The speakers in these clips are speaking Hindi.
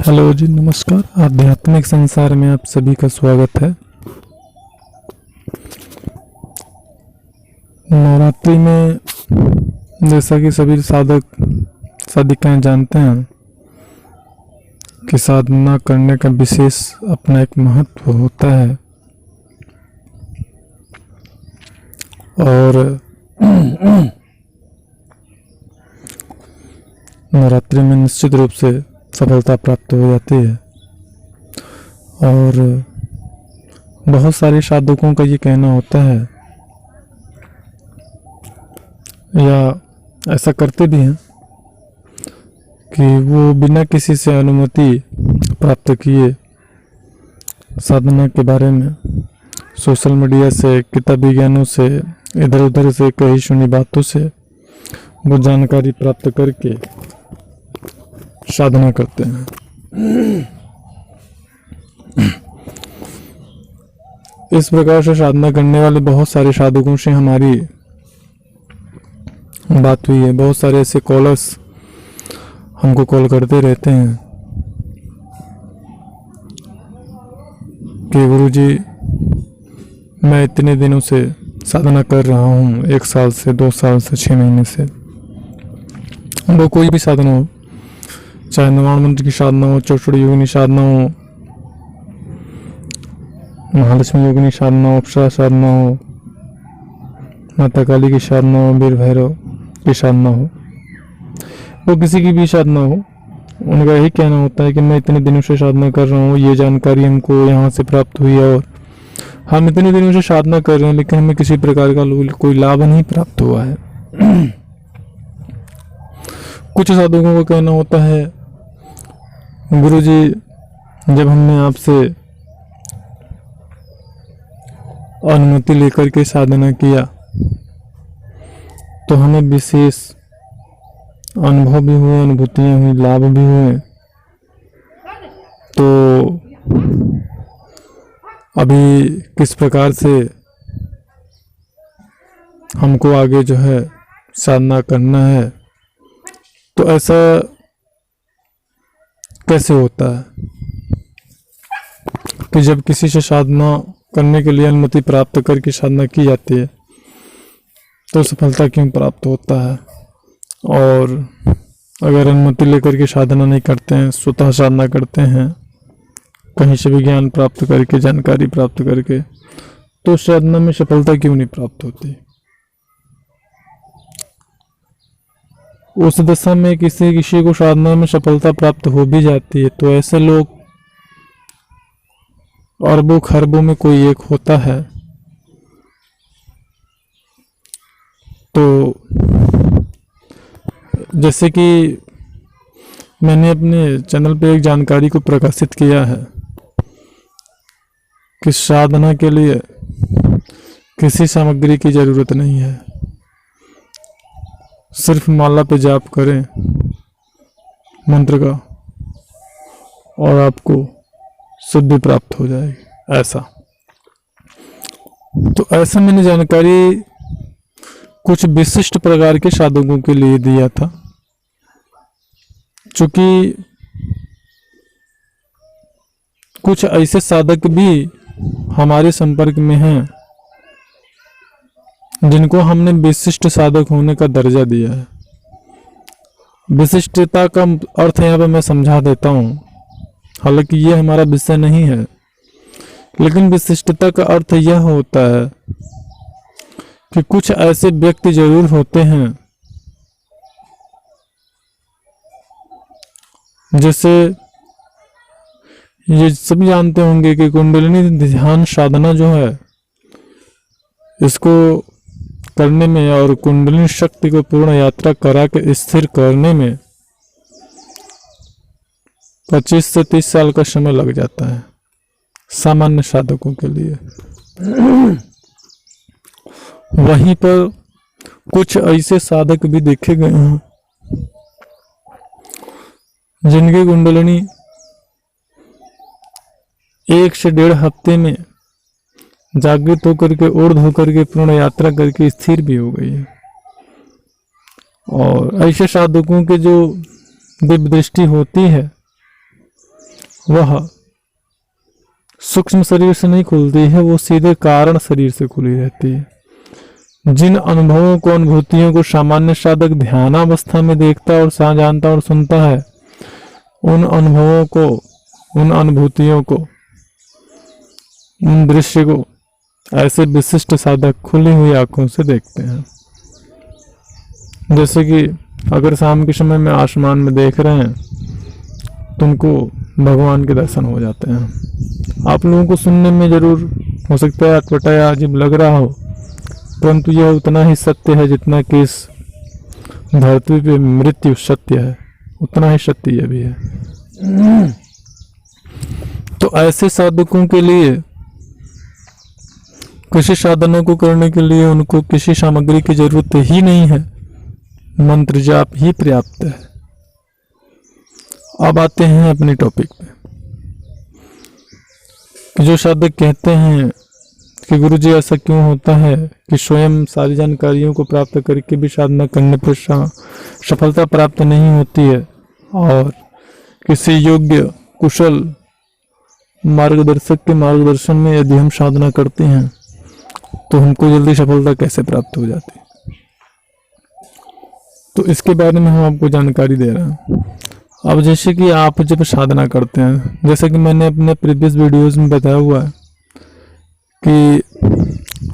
हेलो जी, नमस्कार। आध्यात्मिक संसार में आप सभी का स्वागत है। नवरात्रि में जैसा कि सभी साधक साधिकाएं जानते हैं कि साधना करने का विशेष अपना एक महत्व होता है और नवरात्रि में निश्चित रूप से सफलता प्राप्त हो जाती है। और बहुत सारे साधकों का ये कहना होता है या ऐसा करते भी हैं कि वो बिना किसी से अनुमति प्राप्त किए साधना के बारे में सोशल मीडिया से, किताबी विज्ञानों से, इधर उधर से कही सुनी बातों से वो जानकारी प्राप्त करके साधना करते हैं। इस प्रकार से साधना करने वाले बहुत सारे साधकों से हमारी बात हुई है। बहुत सारे ऐसे कॉलर्स हमको कॉल करते रहते हैं कि गुरुजी, मैं इतने दिनों से साधना कर रहा हूँ, 1 साल से, 2 साल से, 6 महीने से। वो कोई भी साधना हो, चाहे नवाण मंत्र की साधना हो, चौसठ योगिनी साधना हो, महालक्ष्मी योगिनी साधना हो, अप्सरा साधना हो, माता काली की साधना हो, वीर भैरव की साधना हो, वो किसी की भी साधना हो, उनका यही कहना होता है कि मैं इतने दिनों से साधना कर रहा हूँ, ये जानकारी हमको यहाँ से प्राप्त हुई है और हम इतने दिनों से साधना कर रहे हैं, लेकिन हमें किसी प्रकार का कोई लाभ नहीं प्राप्त हुआ है। कुछ साधकों का कहना होता है, गुरुजी, जब हमने आपसे अनुमति लेकर के साधना किया तो हमें विशेष अनुभव भी हुए, अनुभूतियां हुई, लाभ भी हुए। तो अभी किस प्रकार से हमको आगे जो है साधना करना है, तो ऐसा कैसे होता है कि जब किसी से साधना करने के लिए अनुमति प्राप्त करके साधना की जाती है तो सफलता क्यों प्राप्त होता है, और अगर अनुमति लेकर के साधना नहीं करते हैं, स्वतः साधना करते हैं, कहीं से भी ज्ञान प्राप्त करके, जानकारी प्राप्त करके, तो साधना में सफलता क्यों नहीं प्राप्त होती। उस दशा में किसी को साधना में सफलता प्राप्त हो भी जाती है तो ऐसे लोग अरबों खरबों में कोई एक होता है। तो जैसे कि मैंने अपने चैनल पे एक जानकारी को प्रकाशित किया है कि साधना के लिए किसी सामग्री की जरूरत नहीं है, सिर्फ माला पे जाप करें मंत्र का और आपको सिद्धि प्राप्त हो जाएगी। ऐसा तो ऐसा मैंने जानकारी कुछ विशिष्ट प्रकार के साधकों के लिए दिया था, क्योंकि कुछ ऐसे साधक भी हमारे संपर्क में हैं जिनको हमने विशिष्ट साधक होने का दर्जा दिया है। विशिष्टता का अर्थ यहाँ पे मैं समझा देता हूँ, हालांकि ये हमारा विषय नहीं है, लेकिन विशिष्टता का अर्थ यह होता है कि कुछ ऐसे व्यक्ति जरूर होते हैं जैसे ये सब जानते होंगे कि कुंडलिनी ध्यान साधना जो है, इसको करने में और कुंडलिनी शक्ति को पूर्ण यात्रा करा के स्थिर करने में 25 से 30 साल का समय लग जाता है सामान्य साधकों के लिए। वहीं पर कुछ ऐसे साधक भी देखे गए हैं जिनकी कुंडलिनी 1 से 1.5 हफ्ते में जागृत होकर के, ऊर्ध्व होकर के, पूर्ण यात्रा करके स्थिर भी हो गई है। और ऐसे साधकों के जो दिव्य दृष्टि होती है वह सूक्ष्म शरीर से नहीं खुलती है, वो सीधे कारण शरीर से खुली रहती है। जिन अनुभवों को, अनुभूतियों को सामान्य साधक ध्यानावस्था में देखता और जानता और सुनता है, उन अनुभवों को, उन अनुभूतियों को, उन दृश्य को ऐसे विशिष्ट साधक खुली हुई आंखों से देखते हैं। जैसे कि अगर शाम के समय में आसमान में देख रहे हैं, तुमको भगवान के दर्शन हो जाते हैं। आप लोगों को सुनने में जरूर हो सकता है अटपटा या अजीब लग रहा हो, परंतु यह उतना ही सत्य है जितना कि इस धरती पे मृत्यु सत्य है, उतना ही सत्य यह भी है। तो ऐसे साधकों के लिए किसी साधनों को करने के लिए उनको किसी सामग्री की जरूरत ही नहीं है, मंत्र जाप ही पर्याप्त है। अब आते हैं अपने टॉपिक पे। जो साधक कहते हैं कि गुरुजी ऐसा क्यों होता है कि स्वयं सारी जानकारियों को प्राप्त करके भी साधना करने पर सफलता प्राप्त नहीं होती है, और किसी योग्य कुशल मार्गदर्शक के मार्गदर्शन में यदि हम साधना करते हैं तो हमको जल्दी सफलता कैसे प्राप्त हो जाती है। तो इसके बारे में हम आपको जानकारी दे रहे हैं। अब जैसे कि आप जब साधना करते हैं, जैसे कि मैंने अपने प्रीवियस वीडियोस में बताया हुआ है कि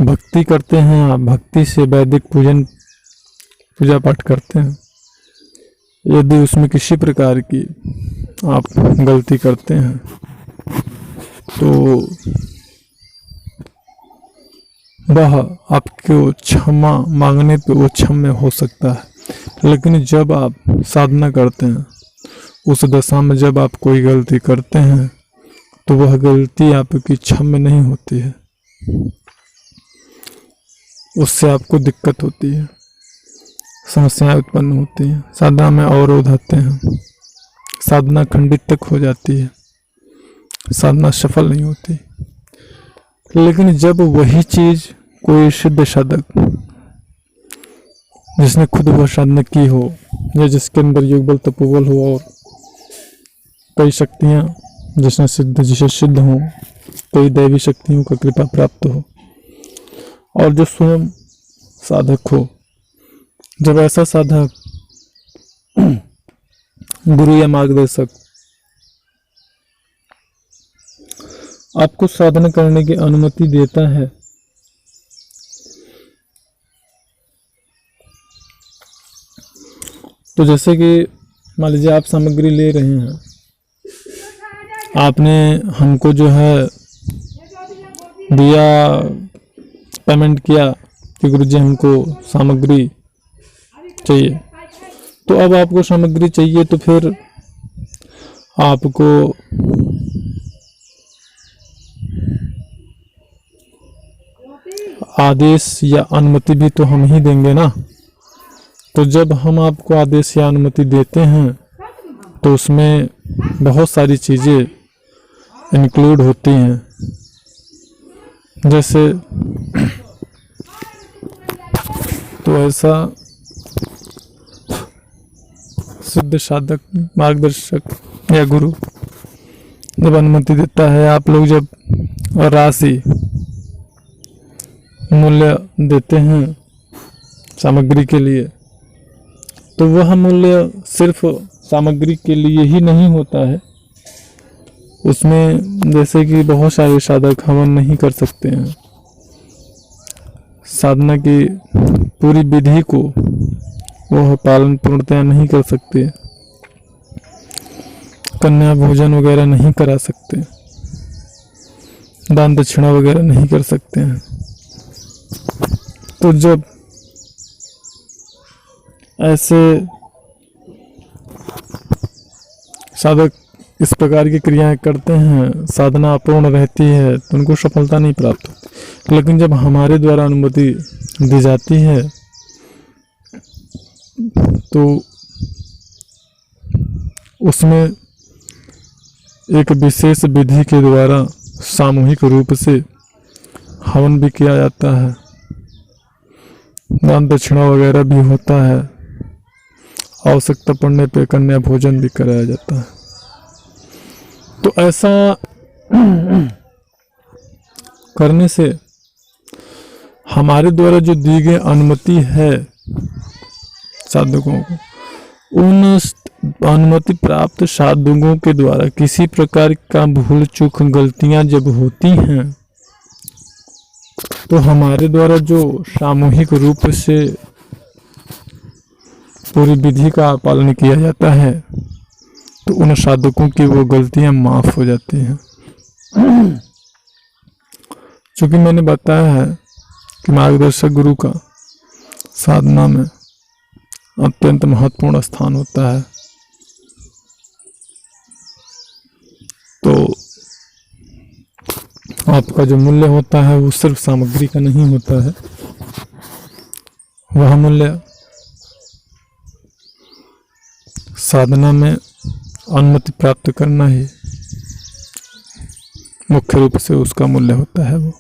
भक्ति करते हैं आप, भक्ति से वैदिक पूजा पाठ करते हैं, यदि उसमें किसी प्रकार की आप गलती करते हैं तो वह आपको क्षमा मांगने पे वो क्षम्य हो सकता है। लेकिन जब आप साधना करते हैं, उस दशा में जब आप कोई गलती करते हैं तो वह गलती आपकी क्षम्य नहीं होती है, उससे आपको दिक्कत होती है, समस्याएं उत्पन्न होती हैं, साधना में अवरोध आते हैं, साधना खंडित तक हो जाती है, साधना सफल नहीं होती। लेकिन जब वही चीज कोई सिद्ध साधक जिसने खुद वह साधना की हो, या जिसके अंदर योग बल तपोबल हो और कई शक्तियां जिसे सिद्ध हो, कई दैवी शक्तियों का कृपा प्राप्त हो, और जो स्वयं साधक हो, जब ऐसा साधक गुरु या मार्गदर्शक आपको साधना करने की अनुमति देता है, तो जैसे कि मान लीजिए आप सामग्री ले रहे हैं, आपने हमको जो है दिया, पेमेंट किया कि गुरुजी हमको सामग्री चाहिए, तो अब आपको सामग्री चाहिए तो फिर आपको आदेश या अनुमति भी तो हम ही देंगे ना। तो जब हम आपको आदेश या अनुमति देते हैं तो उसमें बहुत सारी चीज़ें इंक्लूड होती हैं, जैसे तो ऐसा सिद्ध साधक, मार्गदर्शक या गुरु जब अनुमति देता है, आप लोग जब राशि मूल्य देते हैं सामग्री के लिए, तो वह मूल्य सिर्फ सामग्री के लिए ही नहीं होता है। उसमें जैसे कि बहुत सारे साधक हवन नहीं कर सकते हैं, साधना की पूरी विधि को वह पालन पूर्णतया नहीं कर सकते, कन्या भोजन वगैरह नहीं करा सकते, दान दक्षिणा वगैरह नहीं कर सकते हैं। तो जब ऐसे साधक इस प्रकार की क्रियाएं करते हैं, साधना अपूर्ण रहती है, तो उनको सफलता नहीं प्राप्त होती। लेकिन जब हमारे द्वारा अनुमति दी जाती है तो उसमें एक विशेष विधि के द्वारा सामूहिक रूप से हवन भी किया जाता है, दान दक्षिणा वगैरह भी होता है, आवश्यकता पड़ने पे कन्या भोजन भी कराया जाता है। तो ऐसा करने से हमारे द्वारा जो दी गई अनुमति है साधकों को, उन अनुमति प्राप्त साधकों के द्वारा किसी प्रकार का भूल चूक गलतियां जब होती हैं तो हमारे द्वारा जो सामूहिक रूप से पूरी विधि का पालन किया जाता है तो उन साधकों की वो गलतियां माफ हो जाती हैं। चूंकि मैंने बताया है कि मार्गदर्शक गुरु का साधना में अत्यंत महत्वपूर्ण स्थान होता है, तो आपका जो मूल्य होता है वो सिर्फ सामग्री का नहीं होता है, वह मूल्य साधना में अनुमति प्राप्त करना ही मुख्य रूप से उसका मूल्य होता है वो।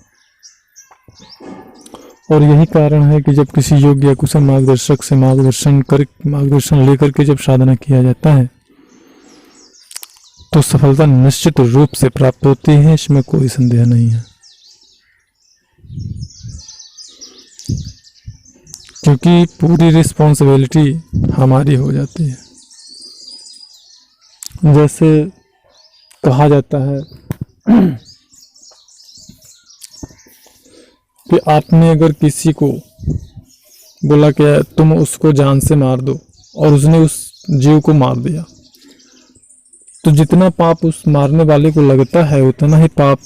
और यही कारण है कि जब किसी योग्य या कुशल मार्गदर्शक से मार्गदर्शन लेकर के जब साधना किया जाता है तो सफलता निश्चित रूप से प्राप्त होती है, इसमें कोई संदेह नहीं है। क्योंकि पूरी रिस्पॉन्सिबिलिटी हमारी हो जाती है। जैसे कहा जाता है कि आपने अगर किसी को बोला कि तुम उसको जान से मार दो और उसने उस जीव को मार दिया, तो जितना पाप उस मारने वाले को लगता है उतना ही पाप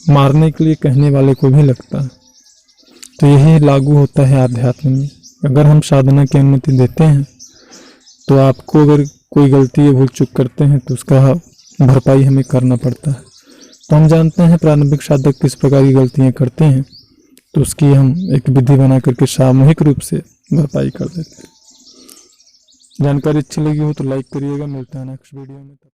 मारने के लिए कहने वाले को भी लगता है। तो यही लागू होता है आध्यात्म में। अगर हम साधना की अनुमति देते हैं तो आपको अगर कोई गलती या भूल चूक करते हैं तो उसका भरपाई हमें करना पड़ता है। तो हम जानते हैं प्रारंभिक साधक किस प्रकार की गलतियां करते हैं, तो उसकी हम एक विधि बना करके सामूहिक रूप से भरपाई कर देते हैं। जानकारी अच्छी लगी हो तो लाइक करिएगा। मिलता है नेक्स्ट वीडियो में।